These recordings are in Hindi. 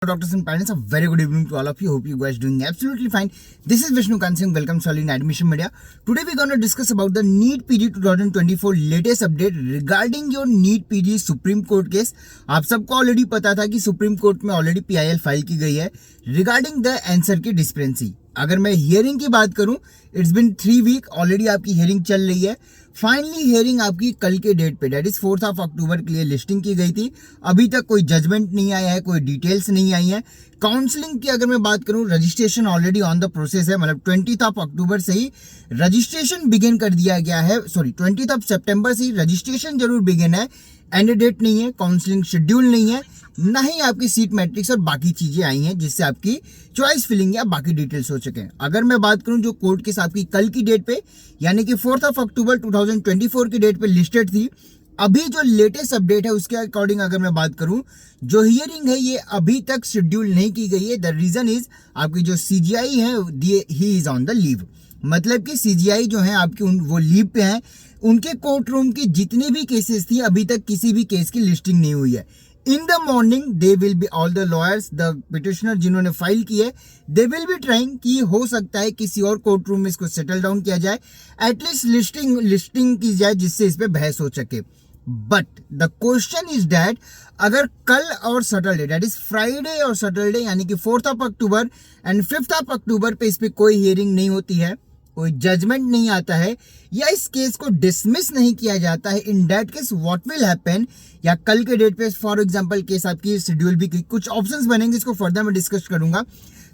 Doctors and parents, a very good evening to all of you. Hope you guys doing absolutely fine. This is Vishnu Kansing. Welcome to in Admission Media. Today we're going to discuss about the NEET PG 2024 latest update regarding your NEET PG Supreme Court case. आप सबको ऑलरेडी पता था कि सुप्रीम कोर्ट में ऑलरेडी PIL फाइल की गई है रिगार्डिंग द आंसर की डिस्क्रिपेंसी. अगर मैं हियरिंग की बात करूं, इट्स बिन 3 वीक ऑलरेडी आपकी हियरिंग चल रही है. फाइनली हियरिंग आपकी कल के डेट पे दैट इज 4 अक्टूबर के लिए लिस्टिंग की गई थी. अभी तक कोई जजमेंट नहीं आया है, कोई डिटेल्स नहीं आई है. काउंसलिंग की अगर मैं बात करूं, registration already on the process है. मतलब 20 अक्टूबर से ही रजिस्ट्रेशन बिगिन कर दिया गया है. 20 सितंबर से ही रजिस्ट्रेशन जरूर बिगिन है. एंड डेट नहीं है, काउंसलिंग शेड्यूल नहीं है, ना ही आपकी सीट मैट्रिक्स और बाकी चीजें आई हैं जिससे आपकी चॉइस फिलिंग या बाकी डिटेल्स हो सके. अगर मैं बात करूं जो कोर्ट केस आपकी कल की डेट पे यानी कि 4 अक्टूबर 2024 की डेट पे लिस्टेड थी, अभी जो लेटेस्ट अपडेट है उसके अकॉर्डिंग अगर मैं बात करूं, जो हियरिंग है ये अभी तक शेड्यूल नहीं की गई है. द रीजन इज आपकी जो CGI है he is on the leave. मतलब कि CGI जो है आपकी वो लीव पे हैं. उनके कोर्ट रूम की जितनी भी केसेस थी अभी तक किसी भी केस की लिस्टिंग नहीं हुई है. In the morning they will be all the lawyers the petitioner जिन्होंने फाइल की है, दे विल बी ट्राइंग कि हो सकता है किसी और कोर्ट रूम में इसको सेटल डाउन किया जाए, एटलीस्ट लिस्टिंग की जाए जिससे इस पे बहस हो सके. But the question is that अगर कल और सैटरडे दैट इज फ्राइडे और सैटरडे यानी कि 4 अक्टूबर एंड 5 अक्टूबर पे इस पे कोई हियरिंग नहीं होती है, कोई जजमेंट नहीं आता है या इस केस को डिसमिस नहीं किया जाता है, in that case what will happen. या कल के डेट पे फॉर एग्जांपल केस आपकी शेड्यूल भी कुछ ऑप्शंस बनेंगे, इसको फर्दर मैं डिस्कस करूंगा.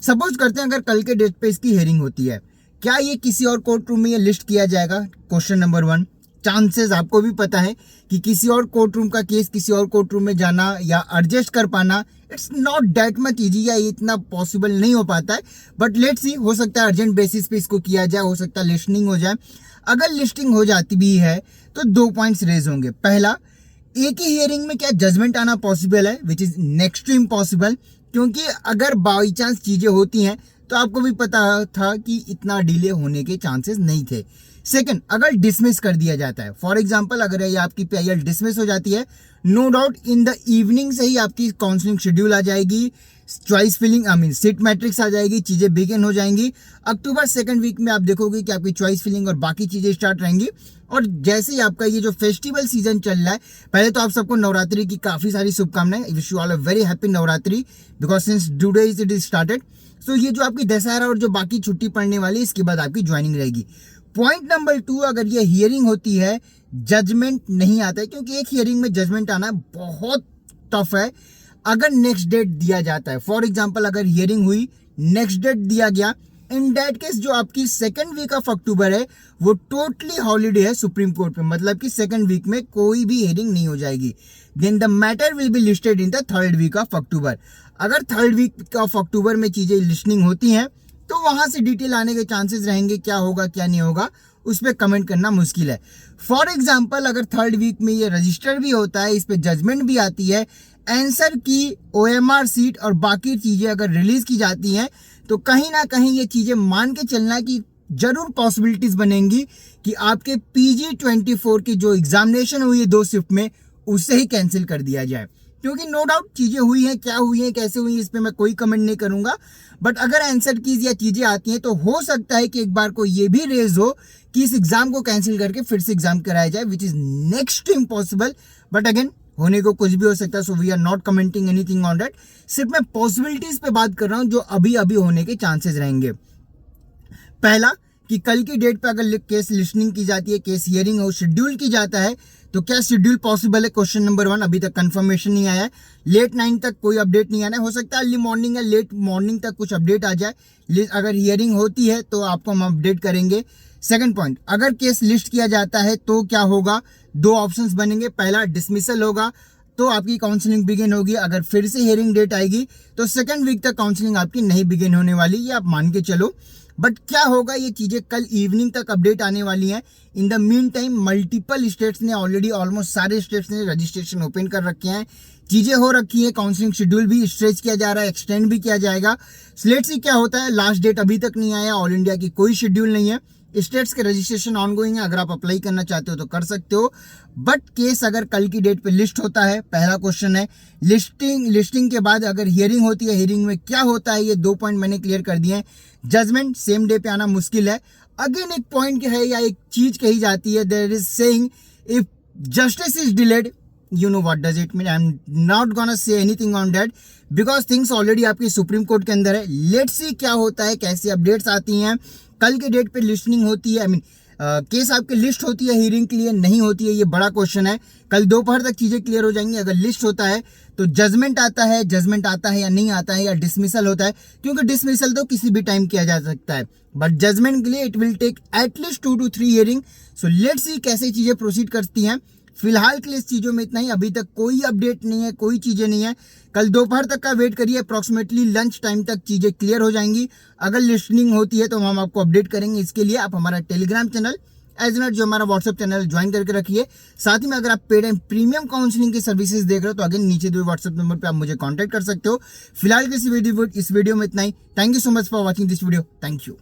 सपोज करते हैं अगर कल के डेट पे इसकी हियरिंग होती है, क्या ये किसी और कोर्ट रूम में ये लिस्ट किया जाएगा? Question number 1. चांसेस आपको भी पता है कि किसी और कोर्ट रूम का केस किसी और कोर्ट रूम में जाना या एडजस्ट कर पाना, it's not that much easy या इतना पॉसिबल नहीं हो पाता है. बट लेट्स सी, हो सकता है अर्जेंट बेसिस पे इसको किया जाए, हो सकता है लिस्टिंग हो जाए. अगर लिस्टिंग हो जाती भी है तो 2 पॉइंट्स रेज होंगे. पहला, एक ही हियरिंग में क्या जजमेंट आना पॉसिबल है, which is next to impossible, क्योंकि अगर बाई चांस चीजें होती हैं तो आपको भी पता था कि इतना डिले होने के चांसेस नहीं थे. सेकंड, अगर डिसमिस कर दिया जाता है, फॉर एग्जांपल अगर ये आपकी PIL डिसमिस हो जाती है, no doubt in the evening से ही आपकी काउंसलिंग शेड्यूल आ जाएगी, चॉइस फिलिंग सीट मैट्रिक्स आ जाएगी, चीजें बिगिन हो जाएंगी. अक्टूबर सेकंड वीक में आप देखोगे कि आपकी चॉइस फिलिंग और बाकी चीजें स्टार्ट रहेंगी. और जैसे ही आपका ये जो फेस्टिवल सीजन चल रहा है, पहले तो आप सबको नवरात्रि की काफी सारी शुभकामनाएं. Wish you all a very happy Navratri because since today it is started. So ये जो आपकी दशहरा और जो बाकी छुट्टी पड़ने वाली है इसके बाद आपकी ज्वाइनिंग रहेगी. पॉइंट नंबर 2, अगर ये हियरिंग होती है, जजमेंट नहीं आता है, क्योंकि एक हियरिंग में जजमेंट आना बहुत टफ है. अगर नेक्स्ट डेट दिया जाता है, फॉर एग्जांपल अगर हियरिंग हुई, नेक्स्ट डेट दिया गया, इन दैट केस जो आपकी सेकंड वीक ऑफ अक्टूबर है वो टोटली हॉलीडे है सुप्रीम कोर्ट में. मतलब कि सेकंड वीक में कोई भी हियरिंग नहीं हो जाएगी. Then the matter will be listed in the third week of October. अगर थर्ड वीक ऑफ अक्टूबर में चीजें लिस्टिंग होती हैं तो वहां से डिटेल आने के चांसेस रहेंगे. क्या होगा क्या नहीं होगा उस पर कमेंट करना मुश्किल है. फॉर एग्जाम्पल अगर थर्ड वीक में ये रजिस्टर भी होता है, इस पे जजमेंट भी आती है, आंसर की OMR सीट और बाकी चीजें अगर रिलीज की जाती हैं, तो कहीं ना कहीं ये चीजें मान के चलना कि जरूर पॉसिबिलिटीज बनेंगी कि आपके PG 24 की जो एग्जामिनेशन हुई है 2 शिफ्ट में, उससे ही कैंसिल कर दिया जाए. क्योंकि नो डाउट चीजें हुई हैं, क्या हुई हैं, कैसे हुई, इस पे मैं कोई कमेंट नहीं करूंगा. बट अगर आंसर कीज या चीजें आती हैं तो हो सकता है कि एक बार को ये भी रेज हो कि इस एग्जाम को कैंसिल करके फिर से एग्जाम कराया जाए, which is next to impossible. But again होने को कुछ भी हो सकता है. So we are not commenting anything on that. सिर्फ मैं पॉसिबिलिटीज पे बात कर रहा हूं जो अभी अभी होने के चांसेस रहेंगे. पहला, कि कल की डेट पे अगर केस लिस्टिंग की जाती है, केस हियरिंग हो, शेड्यूल की जाता है, तो क्या शेड्यूल पॉसिबल है? Question number 1. अभी तक कंफर्मेशन नहीं आया है. लेट नाइट तक कोई अपडेट नहीं आना है. हो सकता है अर्ली मॉर्निंग या लेट मॉर्निंग तक कुछ अपडेट आ जाए. अगर हियरिंग होती है तो आपको हम अपडेट करेंगे. सेकंड पॉइंट, अगर केस लिस्ट किया जाता है तो क्या होगा? 2 ऑप्शंस बनेंगे. पहला, डिसमिसल होगा तो आपकी काउंसलिंग बिगिन होगी. अगर फिर से हियरिंग डेट आएगी तो सेकंड वीक तक काउंसलिंग आपकी नहीं बिगिन होने वाली, ये आप मान के चलो. बट क्या होगा, ये चीजें कल इवनिंग तक अपडेट आने वाली हैं. In the mean time multiple states ने ऑलरेडी, ऑलमोस्ट सारे स्टेट्स ने रजिस्ट्रेशन ओपन कर रखे हैं, चीजें हो रखी है. काउंसलिंग शेड्यूल भी स्ट्रेच किया जा रहा है, एक्सटेंड भी किया जाएगा. लेट्स सी क्या होता है. लास्ट डेट अभी तक नहीं आया, ऑल इंडिया की कोई शेड्यूल नहीं है. स्टेट्स के रजिस्ट्रेशन ऑनगोइंग है, अगर आप अप्लाई करना चाहते हो तो कर सकते हो। बट केस अगर कल की डेट पे लिस्ट होता है, पहला क्वेश्चन है लिस्टिंग के बाद अगर हियरिंग होती है, हियरिंग में क्या होता है, ये 2 पॉइंट मैंने क्लियर कर दिए हैं। जजमेंट सेम डे पे आना मुश्किल है। अगेन एक पॉइंट है या एक चीज कही जाती है, there is saying if justice is delayed, you know what does it mean? I'm not gonna say anything on that because things already आपकी सुप्रीम कोर्ट के अंदर है। लेट्स सी क्या होता है, कैसी अपडेट्स आती हैं। कल के डेट पे लिस्टिंग होती है, आई मीन केस आपकी लिस्ट होती है, हियरिंग के लिए नहीं होती है, ये बड़ा क्वेश्चन है। कल दोपहर तक चीजें क्लियर हो जाएंगी। अगर लिस्ट होता है तो जजमेंट आता है या नहीं आता है, या डिसमिसल होता है, क्योंकि डिसमिसल तो किसी भी टाइम किया जा सकता है, बट जजमेंट के लिए it will take at least 2 to 3 hearing. So let's see कैसे चीजें प्रोसीड करती हैं। फिलहाल के लिए इस चीजों में इतना ही, अभी तक कोई अपडेट नहीं है, कोई चीजें नहीं है। कल दोपहर तक का वेट करिए, अप्रॉक्सीमेटली लंच टाइम तक चीजें क्लियर हो जाएंगी। अगर लिस्टिंग होती है तो हम आपको अपडेट करेंगे। इसके लिए आप हमारा टेलीग्राम चैनल एजनट जो हमारा व्हाट्सएप चैनल ज्वाइन करके रखिए। साथ ही में अगर आप पेड एंड प्रीमियम काउंसलिंग की सर्विसेज देख रहे हो तो अगेन नीचे दो व्हाट्सएप नंबर पे आप मुझे कांटेक्ट कर सकते हो। फिलहाल के इस वीडियो में इतना ही। Thank you so much for watching this video. Thank you.